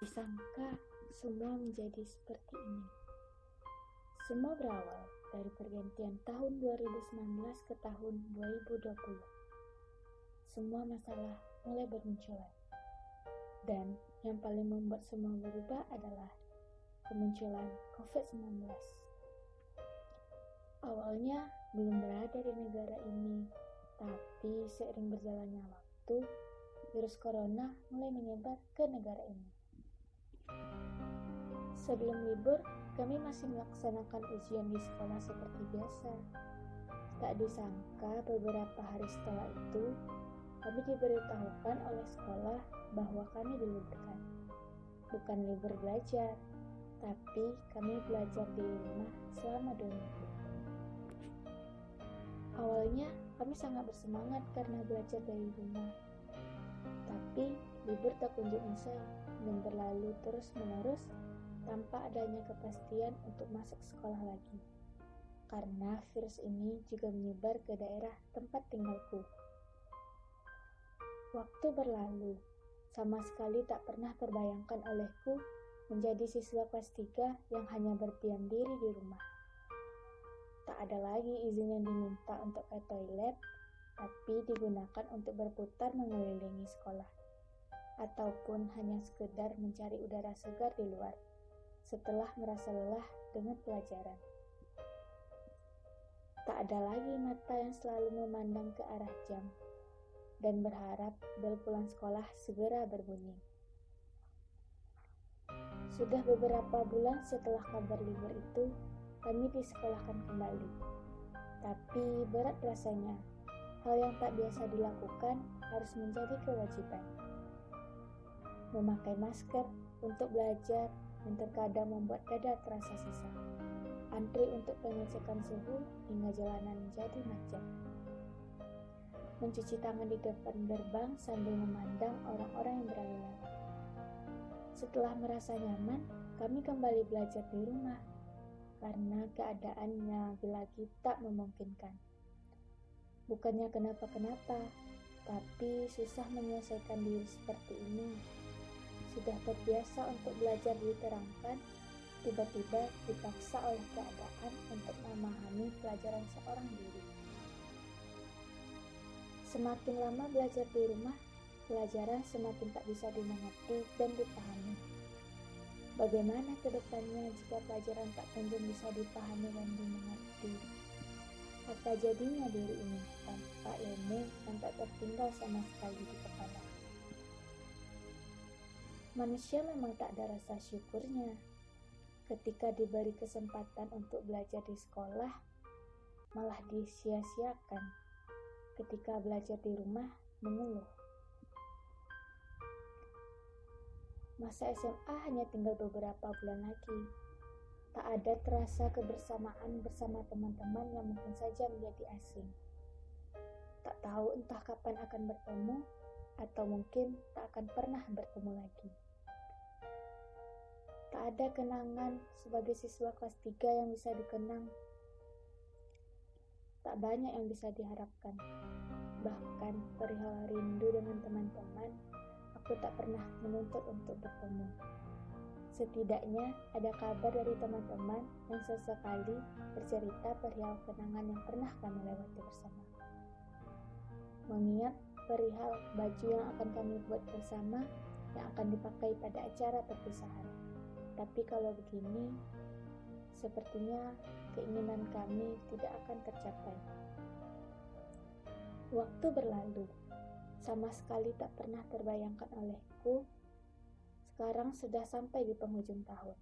Disangka semua menjadi seperti ini. Semua berawal dari pergantian tahun 2019 ke tahun 2020. Semua masalah mulai bermunculan. Dan yang paling membuat semua berubah adalah kemunculan COVID-19. Awalnya belum berada di negara ini, tapi seiring berjalannya waktu, virus corona mulai menyebar ke negara ini. Sebelum libur, kami masih melaksanakan ujian di sekolah seperti biasa. Tak disangka beberapa hari setelah itu, kami diberitahukan oleh sekolah bahwa kami diliburkan. Bukan libur belajar, tapi kami belajar di rumah selama 2 minggu. Awalnya kami sangat bersemangat karena belajar dari rumah. Tapi libur tak kunjung usai dan berlalu terus-menerus tanpa adanya kepastian untuk masuk sekolah lagi. Karena virus ini juga menyebar ke daerah tempat tinggalku. Waktu berlalu, sama sekali tak pernah terbayangkan olehku menjadi siswa kelas 3 yang hanya berdiam diri di rumah. Tak ada lagi izin yang diminta untuk ke toilet, tapi digunakan untuk berputar mengelilingi sekolah, ataupun hanya sekedar mencari udara segar di luar, setelah merasa lelah dengan pelajaran. Tak ada lagi mata yang selalu memandang ke arah jam, dan berharap bel pulang sekolah segera berbunyi. Sudah beberapa bulan setelah kabar libur itu, kami disekolahkan kembali. Tapi berat rasanya, hal yang tak biasa dilakukan harus menjadi kewajiban. Memakai masker untuk belajar dan terkadang membuat dada terasa sesak. Antri untuk pengecekan suhu hingga jalanan menjadi macet. Mencuci tangan di depan gerbang sambil memandang orang-orang yang berlalu lalang. Setelah merasa nyaman, kami kembali belajar di rumah karena keadaannya lagi tak memungkinkan. Bukannya kenapa-kenapa, tapi susah menyelesaikan diri seperti ini. Sudah terbiasa untuk belajar diterangkan, tiba-tiba dipaksa oleh keadaan untuk memahami pelajaran seorang diri. Semakin lama belajar di rumah, pelajaran semakin tak bisa dimengerti dan dipahami. Bagaimana ke depannya jika pelajaran tak kunjung bisa dipahami dan dimengerti? Apa jadinya diri ini tanpa ilmu yang tak tertinggal sama sekali di kepala? Manusia memang tak ada rasa syukurnya. Ketika diberi kesempatan untuk belajar di sekolah, malah disia-siakan. Ketika belajar di rumah, mengeluh. Masa SMA hanya tinggal beberapa bulan lagi. Tak ada terasa kebersamaan bersama teman-teman yang mungkin saja menjadi asing. Tak tahu entah kapan akan bertemu, atau mungkin tak akan pernah bertemu lagi. Tak ada kenangan sebagai siswa kelas 3 yang bisa dikenang. Tak banyak yang bisa diharapkan. Bahkan perihal rindu dengan teman-teman, aku tak pernah menuntut untuk bertemu. Setidaknya ada kabar dari teman-teman yang sesekali bercerita perihal kenangan yang pernah kami lewati bersama. Mengingat perihal baju yang akan kami buat bersama yang akan dipakai pada acara perpisahan. Tapi kalau begini, sepertinya keinginan kami tidak akan tercapai. Waktu berlalu, sama sekali tak pernah terbayangkan olehku. Sekarang sudah sampai di penghujung tahun.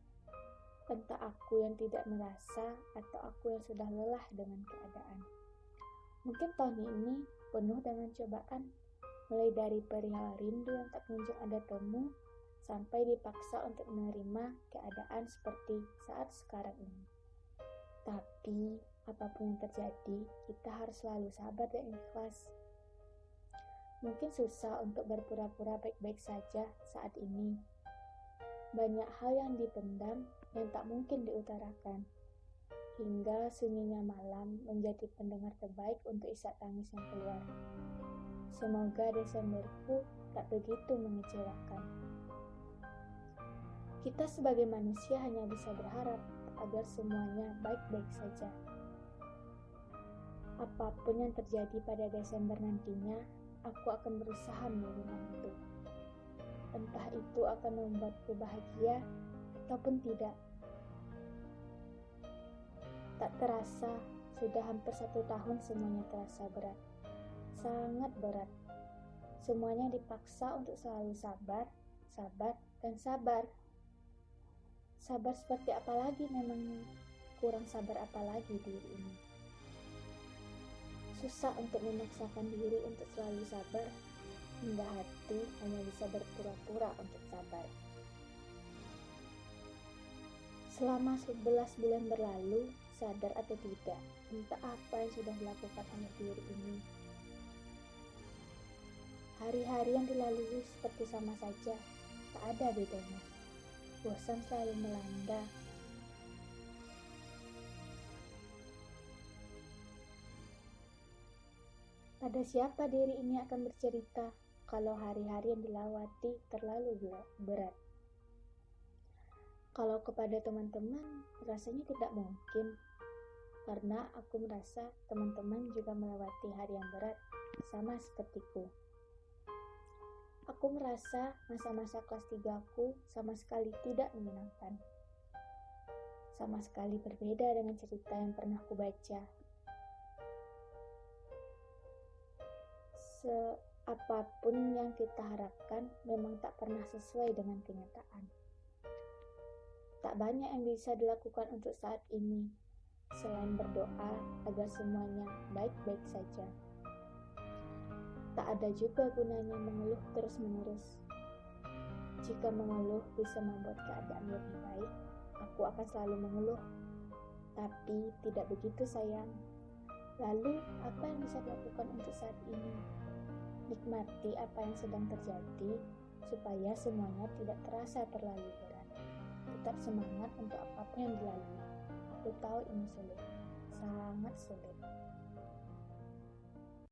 Entah aku yang tidak merasa atau aku yang sudah lelah dengan keadaan. Mungkin tahun ini penuh dengan cobaan, mulai dari perihal rindu yang tak kunjung ada temu, sampai dipaksa untuk menerima keadaan seperti saat sekarang ini. Tapi apapun yang terjadi, kita harus selalu sabar dan ikhlas. Mungkin susah untuk berpura-pura baik-baik saja saat ini. Banyak hal yang dipendam yang tak mungkin diutarakan. Hingga sunyinya malam menjadi pendengar terbaik untuk isak tangis yang keluar. Semoga Desemberku tak begitu mengecewakan. Kita sebagai manusia hanya bisa berharap agar semuanya baik-baik saja. Apapun yang terjadi pada Desember nantinya, aku akan berusaha menerima itu. Entah itu akan membuatku bahagia ataupun tidak. Tak terasa, sudah hampir 1 tahun semuanya terasa berat. Sangat berat. Semuanya dipaksa untuk selalu sabar, sabar, dan sabar. Sabar seperti apa lagi memangnya? Kurang sabar apa lagi diri ini? Susah untuk memaksakan diri untuk selalu sabar, hingga hati hanya bisa berpura-pura untuk sabar. Selama 11 bulan berlalu, sadar atau tidak, entah apa yang sudah dilakukan oleh diri ini. Hari-hari yang dilalui seperti sama saja, tak ada bedanya. Bosan selalu melanda. Pada siapa diri ini akan bercerita kalau hari-hari yang dilewati terlalu berat? Kalau kepada teman-teman, rasanya tidak mungkin. Karena aku merasa teman-teman juga melewati hari yang berat, sama sepertiku. Aku merasa masa-masa kelas 3 aku sama sekali tidak menyenangkan. Sama sekali berbeda dengan cerita yang pernah aku baca. Apapun yang kita harapkan memang tak pernah sesuai dengan kenyataan. Tak banyak yang bisa dilakukan untuk saat ini, selain berdoa agar semuanya baik-baik saja. Tak ada juga gunanya mengeluh terus-menerus. Jika mengeluh bisa membuat keadaan lebih baik, aku akan selalu mengeluh. Tapi tidak begitu sayang. Lalu, apa yang bisa dilakukan untuk saat ini? Nikmati apa yang sedang terjadi, supaya semuanya tidak terasa terlalu berat. Tetap semangat untuk apapun yang dilalui. Aku tahu ini sulit, sangat sulit.